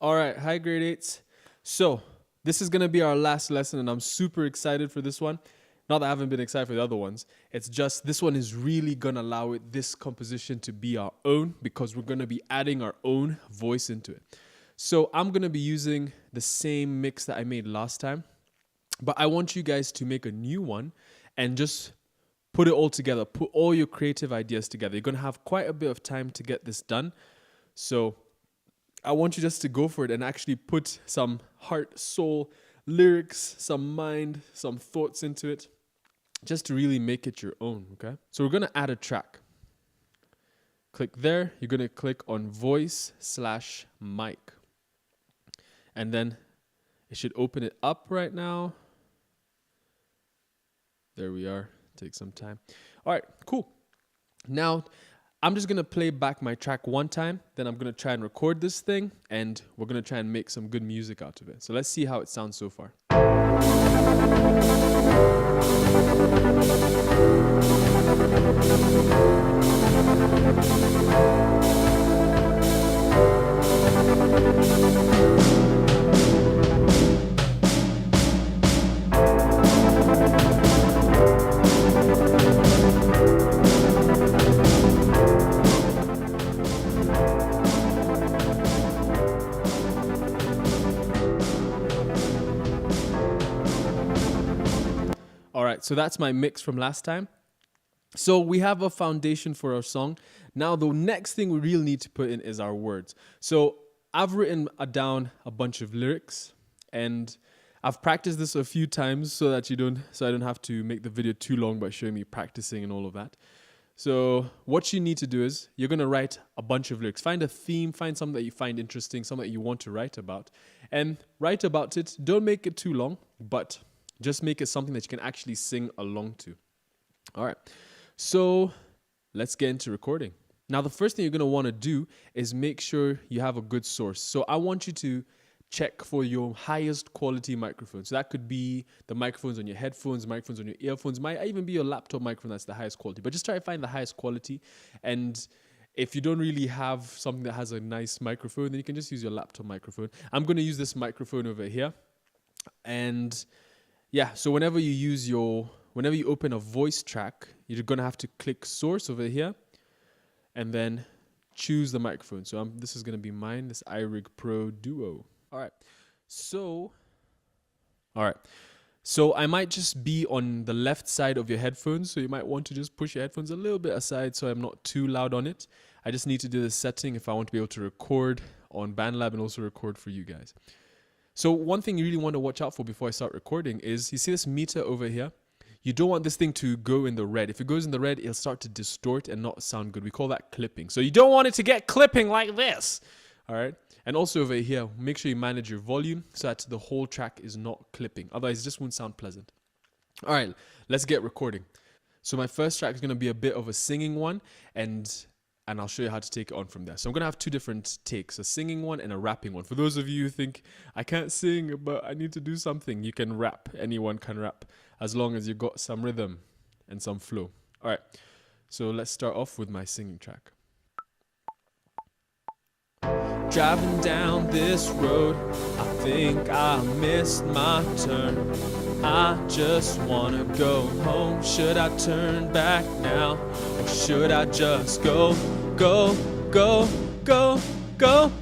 All right, hi grade eights. So this is gonna be our last lesson, and I'm super excited for this one. Not that I haven't been excited for the other ones. It's just this one is really gonna allow this composition to be our own because we're gonna be adding our own voice into it. So I'm gonna be using the same mix that I made last time, but I want you guys to make a new one and just put it all together. Put all your creative ideas together. You're gonna have quite a bit of time to get this done. So I want you just to go for it and actually put some heart, soul, lyrics, some mind, some thoughts into it, just to really make it your own, okay? So we're gonna add a track. Click there, you're gonna click on voice/mic. And then it should open it up right now. There we are, take some time. All right, cool. Now, I'm just gonna play back my track one time, then I'm gonna try and record this thing, and we're gonna try and make some good music out of it. So let's see how it sounds so far. All right, so that's my mix from last time. So we have a foundation for our song. Now the next thing we really need to put in is our words. So I've written down a bunch of lyrics, and I've practiced this a few times so I don't have to make the video too long by showing me practicing and all of that. So what you need to do is you're gonna write a bunch of lyrics. Find a theme, find something that you find interesting, something that you want to write about, and write about it. Don't make it too long, but just make it something that you can actually sing along to. All right, so let's get into recording. Now, the first thing you're gonna wanna do is make sure you have a good source. So I want you to check for your highest quality microphone. So that could be the microphones on your headphones, microphones on your earphones, might even be your laptop microphone that's the highest quality. But just try to find the highest quality. And if you don't really have something that has a nice microphone, then you can just use your laptop microphone. I'm gonna use this microphone over here. And yeah, so whenever you open a voice track, you're gonna have to click source over here and then choose the microphone. So this is gonna be mine, this iRig Pro Duo. All right, so I might just be on the left side of your headphones, so you might want to just push your headphones a little bit aside so I'm not too loud on it. I just need to do this setting if I want to be able to record on BandLab and also record for you guys. So one thing you really want to watch out for before I start recording is, you see this meter over here? You don't want this thing to go in the red. If it goes in the red, it'll start to distort and not sound good. We call that clipping. So you don't want it to get clipping like this, all right? And also over here, make sure you manage your volume so that the whole track is not clipping. Otherwise, it just won't sound pleasant. All right, let's get recording. So my first track is gonna be a bit of a singing one, and I'll show you how to take it on from there. So I'm gonna have two different takes, a singing one and a rapping one. For those of you who think, I can't sing, but I need to do something, you can rap. Anyone can rap, as long as you got some rhythm and some flow. All right, so let's start off with my singing track. Driving down this road, I think I missed my turn. I just wanna go home. Should I turn back now, or should I just go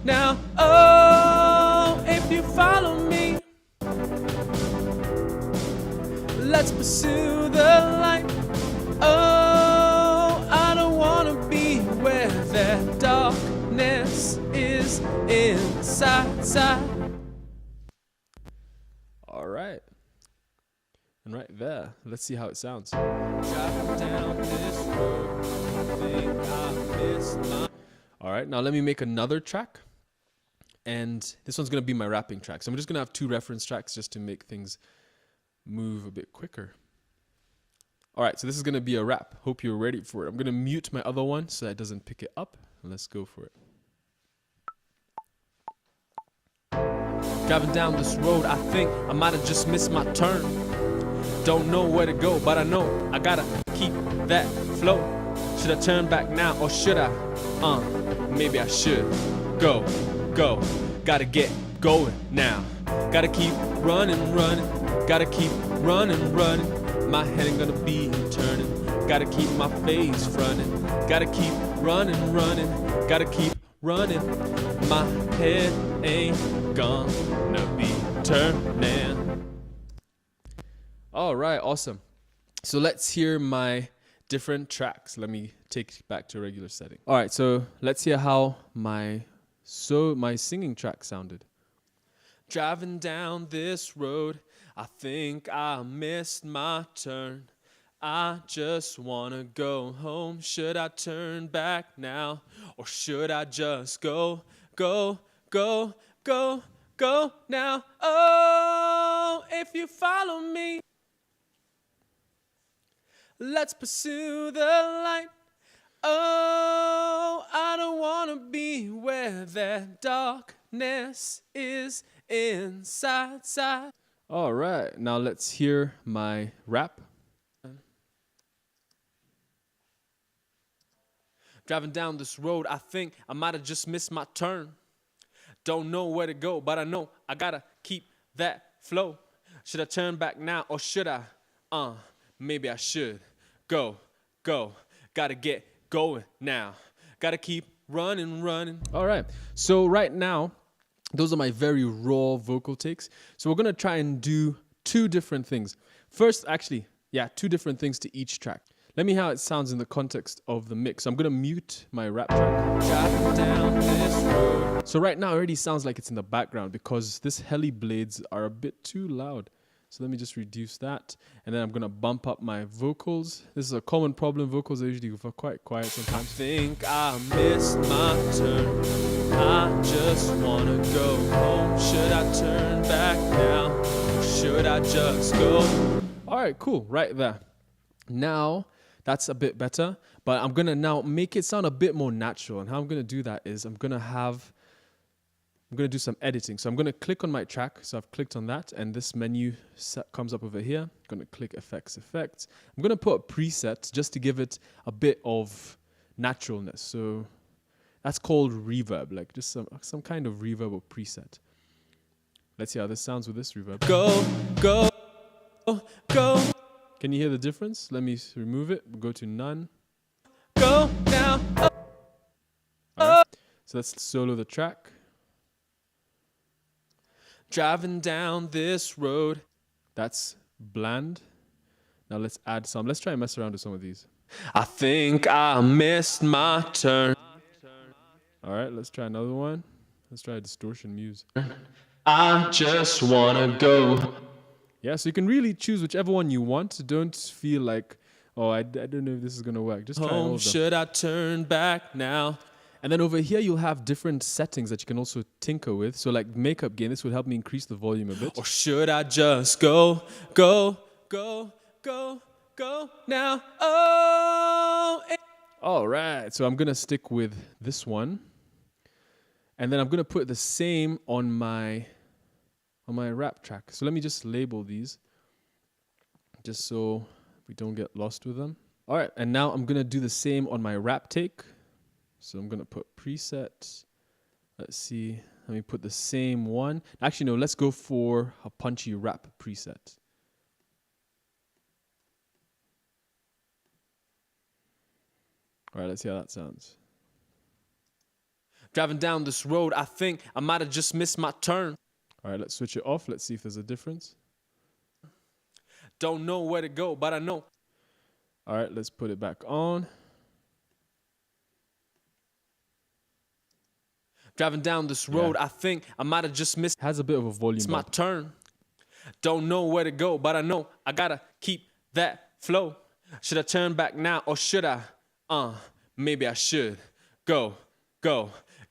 now? Oh, if you follow me, let's pursue the light. Oh, I don't wanna be where that darkness is inside. All right. And right there, let's see how it sounds. Driving down this road, I think I missed my... All right, now let me make another track. And this one's gonna be my rapping track. So I'm just gonna have two reference tracks just to make things move a bit quicker. All right, so this is gonna be a rap. Hope you're ready for it. I'm gonna mute my other one so that it doesn't pick it up. Let's go for it. Driving down this road, I think I might have just missed my turn. Don't know where to go, but I know I gotta keep that flow. Should I turn back now, or should I? Maybe I should go Gotta get going now. Gotta keep running, running. Gotta keep running, running. My head ain't gonna be turning. Gotta keep my face fronting. Gotta keep running, running. Gotta keep running. My head ain't gonna be turning. All right, awesome. So let's hear my different tracks. Let me take it back to a regular setting. All right, so let's hear how my singing track sounded. Driving down this road, I think I missed my turn. I just wanna go home. Should I turn back now? Or should I just go now? Oh, if you follow me, let's pursue the light. Oh, I don't wanna be where that darkness is inside. All right, now let's hear my rap. Driving down this road, I think I might have just missed my turn. Don't know where to go, but I know I gotta keep that flow. Should I turn back now or should I? Maybe I should. Go. Gotta get going now. Gotta keep running. All right. So right now, those are my very raw vocal takes. So we're gonna try and do two different things. First, actually, two different things to each track. Let me hear how it sounds in the context of the mix. So I'm gonna mute my rap track. Driving down this road. So right now it already sounds like it's in the background because this heli blades are a bit too loud. So let me just reduce that. And then I'm gonna bump up my vocals. This is a common problem. Vocals are usually quite quiet sometimes. I think I missed my turn. I just wanna go home. Should I turn back now? Or should I just go? All right, cool, right there. Now, that's a bit better, but I'm gonna now make it sound a bit more natural. And how I'm gonna do that is I'm gonna do some editing. So I'm gonna click on my track. So I've clicked on that and this menu comes up over here. I'm gonna click effects. I'm gonna put a preset just to give it a bit of naturalness. So that's called reverb, like just some kind of reverb or preset. Let's see how this sounds with this reverb. Go. Can you hear the difference? Let me remove it. We'll go to none. Go now. All right. So let's solo the track. Driving down this road. That's bland. Now let's add some. Let's try and mess around with some of these. I think I missed my turn. All right, let's try another one. Let's try a distortion muse. I just wanna go. Yeah, so you can really choose whichever one you want. Don't feel like, oh, I don't know if this is gonna work. Just try all of them. Should I turn back now? And then over here, you'll have different settings that you can also tinker with. So like makeup gain, this would help me increase the volume a bit. Or should I just go now? Oh. All right, so I'm gonna stick with this one. And then I'm gonna put the same on my rap track. So let me just label these just so we don't get lost with them. All right, and now I'm gonna do the same on my rap take. So I'm gonna put preset. Let's see, let me put the same one. Actually, no, let's go for a punchy rap preset. All right, let's see how that sounds. Driving down this road, I think I might have just missed my turn. All right, let's switch it off. Let's see if there's a difference. Don't know where to go, but I know. All right, let's put it back on. Driving down this road, I think I might have just missed. Has a bit of a volume. It's my turn. Don't know where to go, but I know I gotta keep that flow. Should I turn back now or should I? Maybe I should. Go.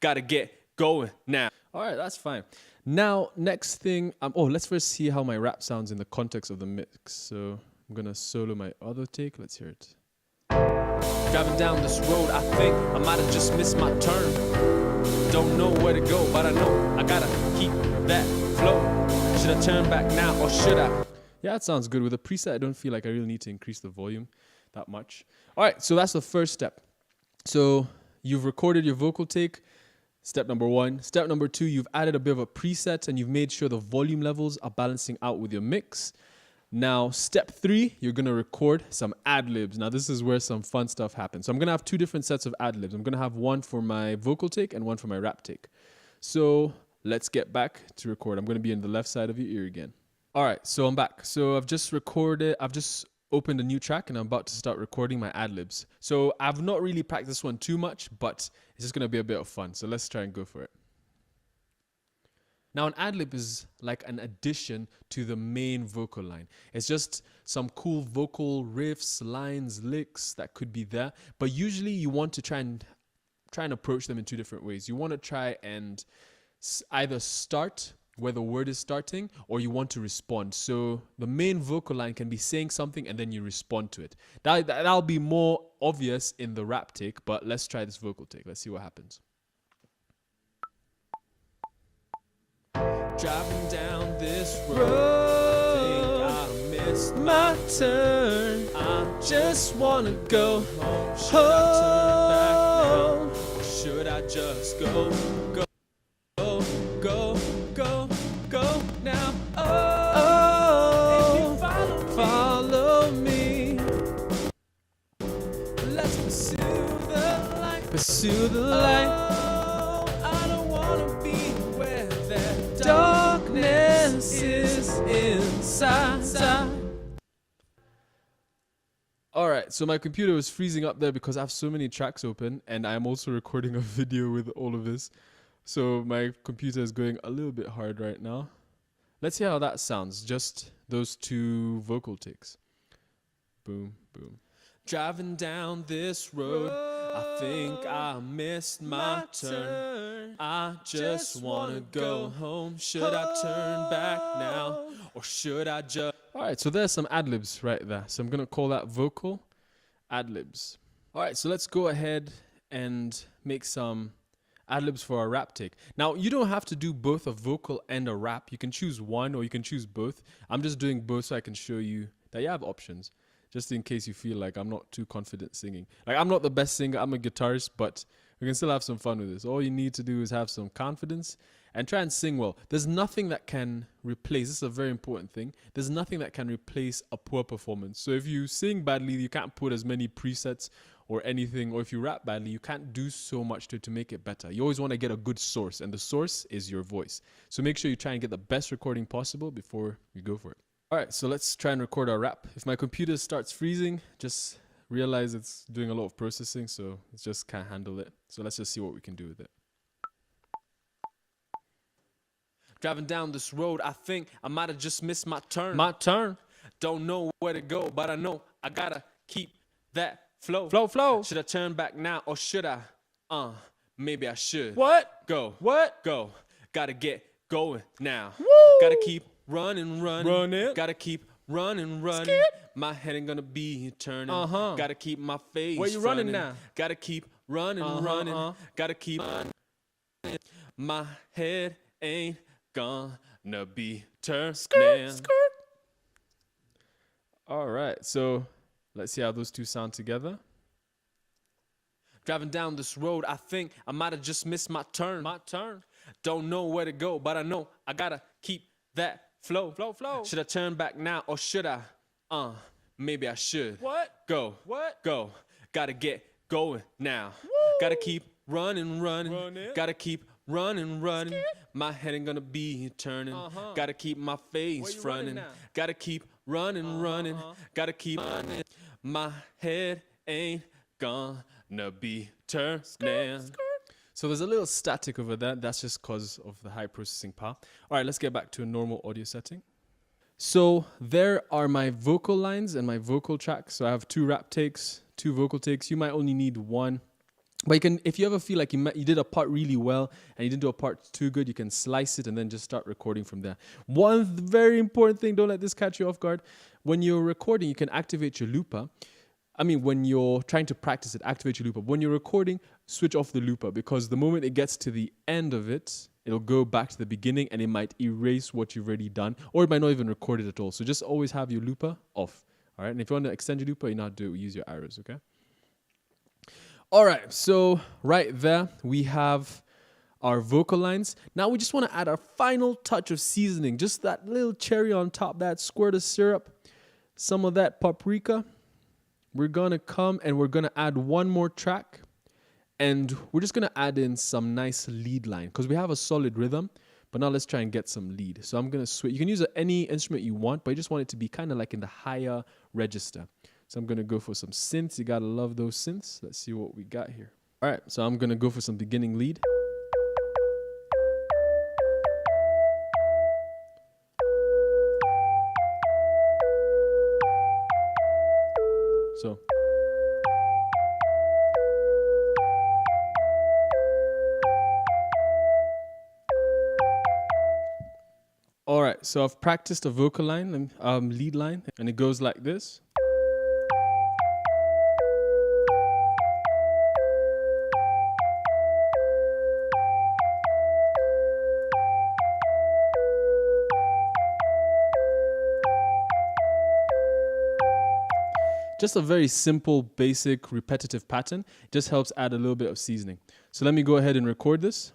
Gotta get going now. All right, that's fine. Now, next thing, let's first see how my rap sounds in the context of the mix. So I'm gonna solo my other take. Let's hear it. Driving down this road, I think I might have just missed my turn. Don't know where to go, but I know I gotta keep that flow. Should I turn back now or should I? Yeah, that sounds good. With a preset, I don't feel like I really need to increase the volume that much. All right, so that's the first step. So you've recorded your vocal take. Step number 1. Step number 2, you've added a bit of a preset and you've made sure the volume levels are balancing out with your mix. Now, step 3, you're going to record some ad-libs. Now, this is where some fun stuff happens. So I'm going to have 2 different sets of ad-libs. I'm going to have one for my vocal take and one for my rap take. So let's get back to record. I'm going to be in the left side of your ear again. All right, so I'm back. So I've just opened a new track and I'm about to start recording my ad-libs. So I've not really practiced this one too much, but it's just going to be a bit of fun. So let's try and go for it. Now, an ad-lib is like an addition to the main vocal line. It's just some cool vocal riffs, lines, licks that could be there. But usually you want to try and approach them in 2 different ways. You want to try and either start where the word is starting, or you want to respond. So the main vocal line can be saying something and then you respond to it. That'll be more obvious in the rap take, but let's try this vocal take. Let's see what happens. Driving down this road, I think I missed my turn. I just wanna go home. Should I turn back now? Or should I just go now? Oh, follow me. Let's pursue the light. Pursue the light. Darkness is inside. All right, so my computer was freezing up there because I have so many tracks open and I'm also recording a video with all of this. So my computer is going a little bit hard right now. Let's see how that sounds, just those 2 vocal takes. Boom, boom. Driving down this road, I think I missed my turn. I just wanna go home. Should I turn back now? Or should I just... All right, so there's some ad-libs right there. So I'm gonna call that vocal ad-libs. All right, so let's go ahead and make some ad-libs for our rap take. Now, you don't have to do both a vocal and a rap. You can choose one or you can choose both. I'm just doing both so I can show you that you have options. Just in case you feel like I'm not too confident singing. Like, I'm not the best singer, I'm a guitarist, but we can still have some fun with this. All you need to do is have some confidence and try and sing well. There's nothing that can replace, this is a very important thing, there's nothing that can replace a poor performance. So if you sing badly, you can't put as many presets or anything, or if you rap badly, you can't do so much to make it better. You always want to get a good source, and the source is your voice. So make sure you try and get the best recording possible before you go for it. All right, so let's try and record our rap. If my computer starts freezing, just realize it's doing a lot of processing, so it just can't handle it. So let's just see what we can do with it. Driving down this road, I think I might have just missed my turn. My turn. Don't know where to go, but I know I gotta keep that flow. Flow. Should I turn back now or should I? Maybe I should. What? Go. What? Go. Gotta get going now. Woo! Gotta keep running. Gotta keep running. Skip. My head ain't gonna be turning. Gotta keep my face. Where you running now? Gotta keep running. Gotta keep running. My head ain't gonna be turning. Skirt. All right, so let's see how those 2 sound together. Driving down this road, I think I might have just missed my turn. Don't know where to go, but I know I gotta keep that flow. Should I turn back now or should I? Maybe I should. What? Go. Gotta get going now. Woo! Gotta keep running. Gotta keep running. My head ain't gonna be turning. Gotta keep my face fronting. Gotta keep running. Gotta keep running. My head ain't gonna be turning. So there's a little static over there. That's just because of the high processing power. All right, let's get back to a normal audio setting. So there are my vocal lines and my vocal tracks. So I have 2 rap takes, 2 vocal takes. You might only need 1. But you can, if you ever feel like you did a part really well and you didn't do a part too good, you can slice it and then just start recording from there. One very important thing, don't let this catch you off guard. When you're recording, you can activate your looper. When you're trying to practice it, activate your looper. When you're recording, switch off the looper because the moment it gets to the end of it, it'll go back to the beginning and it might erase what you've already done, or it might not even record it at all. So just always have your looper off. All right. And if you want to extend your looper, you know how to do it. Use your arrows. Okay. All right. So right there, we have our vocal lines. Now we just want to add our final touch of seasoning, just that little cherry on top, that squirt of syrup, some of that paprika. We're going to come and we're going to add one more track, and we're just going to add in some nice lead line because we have a solid rhythm. But now let's try and get some lead. So I'm going to switch. You can use any instrument you want, but I just want it to be kind of like in the higher register. So I'm going to go for some synths. You got to love those synths. Let's see what we got here. All right, so I'm going to go for some beginning lead. So all right, so I've practiced a vocal line, lead line, and it goes like this. Just a very simple, basic, repetitive pattern. It just helps add a little bit of seasoning. So let me go ahead and record this.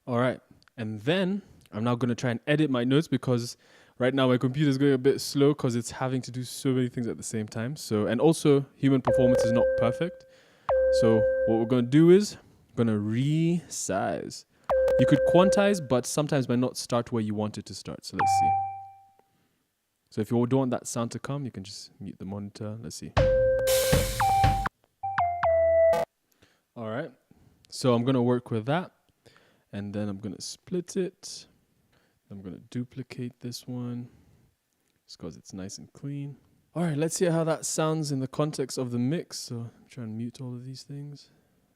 All right, and then I'm now going to try and edit my notes because right now my computer is going a bit slow because it's having to do so many things at the same time. So, and also human performance is not perfect. So what we're going to do is going to resize. You could quantize, but sometimes might not start where you want it to start. So let's see. So if you don't want that sound to come, you can just mute the monitor. Let's see. All right. So I'm going to work with that. And then I'm going to split it. I'm going to duplicate this one just because it's nice and clean. All right, let's see how that sounds in the context of the mix. So try and mute all of these things.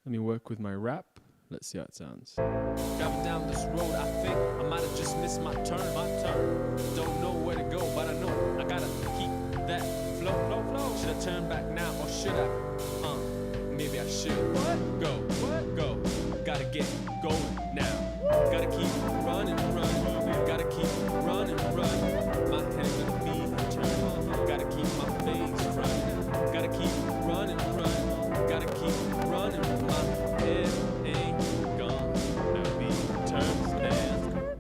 Let me work with my rap. Let's see how it sounds. Driving down this road, I think I might have just missed my turn. Don't know where to go, but I know I gotta keep that flow. Should I turn back now or should I? Maybe I should. Go. Gotta get going now. Gotta keep running. Gotta keep running. My head gonna be turned. Gotta keep my face running. Gotta keep running. Gotta keep running. My head ain't gonna be turned.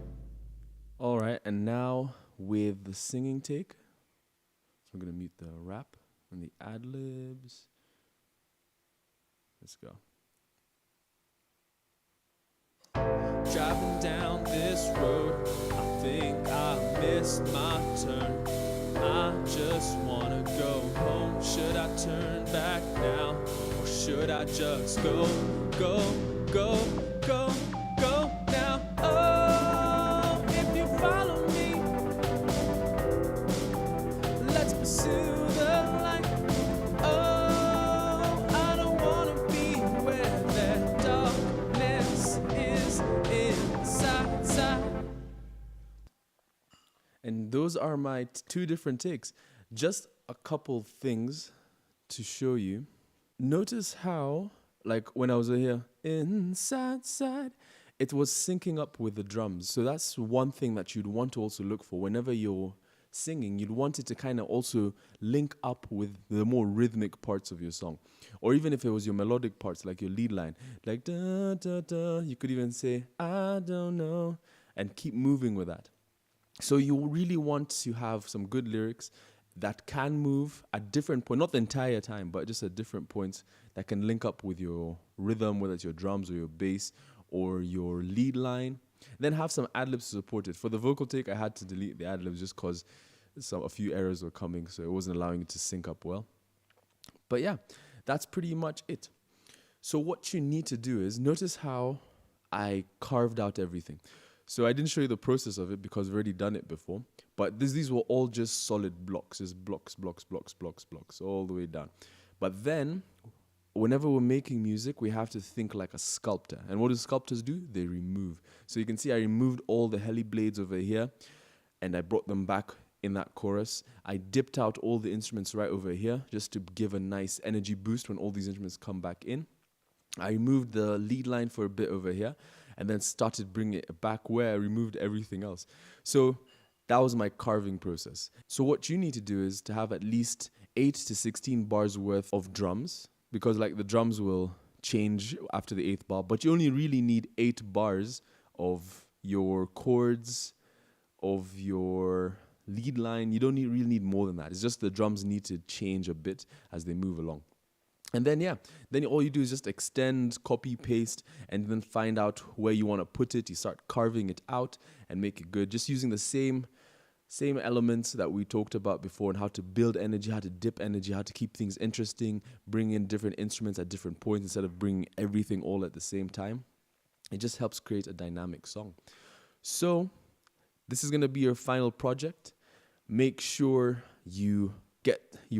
All right, and now with the singing take, so I'm gonna mute the rap and the ad libs. Let's go. Driving down this road, I think I missed my turn. I just wanna go home. Should I turn back now? Or should I just go now? Oh, if you follow me, let's pursue the light. Oh, I don't wanna be where that darkness is inside. And those are my two different takes. Just a couple things to show you. Notice how, like when I was here, inside, it was syncing up with the drums. So that's one thing that you'd want to also look for whenever you're singing. You'd want it to kind of also link up with the more rhythmic parts of your song. Or even if it was your melodic parts, like your lead line, like da da da, you could even say, I don't know, and keep moving with that. So you really want to have some good lyrics that can move at different points, not the entire time, but just at different points that can link up with your rhythm, whether it's your drums or your bass or your lead line. Then have some ad-libs to support it. For the vocal take, I had to delete the ad-libs just because a few errors were coming, so it wasn't allowing it to sync up well. But yeah, that's pretty much it. So what you need to do is notice how I carved out everything. So I didn't show you the process of it because we've already done it before. But these were all just solid blocks. Just blocks, all the way down. But then, whenever we're making music, we have to think like a sculptor. And what do sculptors do? They remove. So you can see I removed all the heli blades over here, and I brought them back in that chorus. I dipped out all the instruments right over here just to give a nice energy boost when all these instruments come back in. I removed the lead line for a bit over here and then started bringing it back where I removed everything else. So that was my carving process. So what you need to do is to have at least 8 to 16 bars worth of drums, because like the drums will change after the 8th bar, but you only really need 8 bars of your chords, of your lead line. You don't really need more than that. It's just the drums need to change a bit as they move along. And then, then all you do is just extend, copy, paste, and then find out where you want to put it. You start carving it out and make it good. Just using the same elements that we talked about before, and how to build energy, how to dip energy, how to keep things interesting, bring in different instruments at different points instead of bringing everything all at the same time. It just helps create a dynamic song. So this is going to be your final project. Make sure you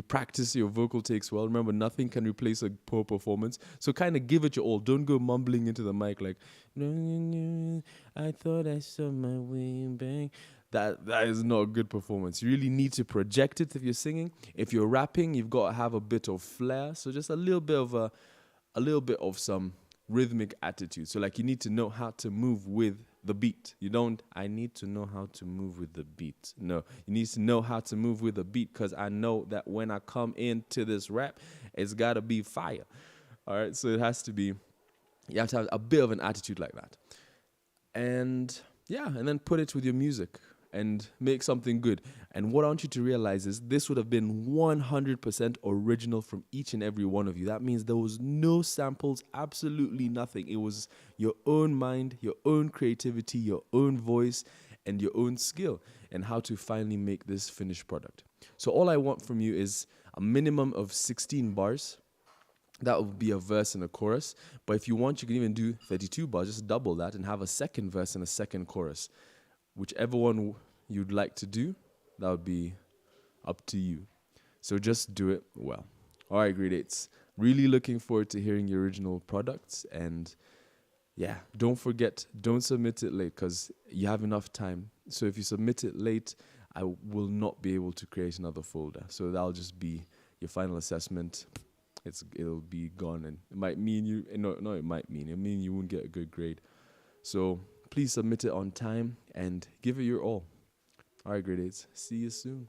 practice your vocal takes well. Remember, nothing can replace a poor performance. So kind of give it your all. Don't go mumbling into the mic like, I thought I saw my wing bang. That is not a good performance. You really need to project it if you're singing. If you're rapping, you've got to have a bit of flair. So just a little bit of some rhythmic attitude. So like you need to know how to move with the beat. You don't, I need to know how to move with the beat. No, you need to know how to move with the beat, because I know that when I come into this rap, it's got to be fire. All right, so it has to be, you have to have a bit of an attitude like that. And and then put it with your music and make something good. And what I want you to realize is this would have been 100% original from each and every one of you. That means there was no samples, absolutely nothing. It was your own mind, your own creativity, your own voice, and your own skill, and how to finally make this finished product. So all I want from you is a minimum of 16 bars. That would be a verse and a chorus. But if you want, you can even do 32 bars, just double that, and have a second verse and a second chorus. Whichever one you'd like to do, that would be up to you. So just do it well. All right, grade 8s. Really looking forward to hearing your original products. And don't forget, don't submit it late, because you have enough time. So if you submit it late, I will not be able to create another folder. So that'll just be your final assessment. It'll be gone, and it might mean it mean you won't get a good grade. So please submit it on time and give it your all. All right, grade 8s. See you soon.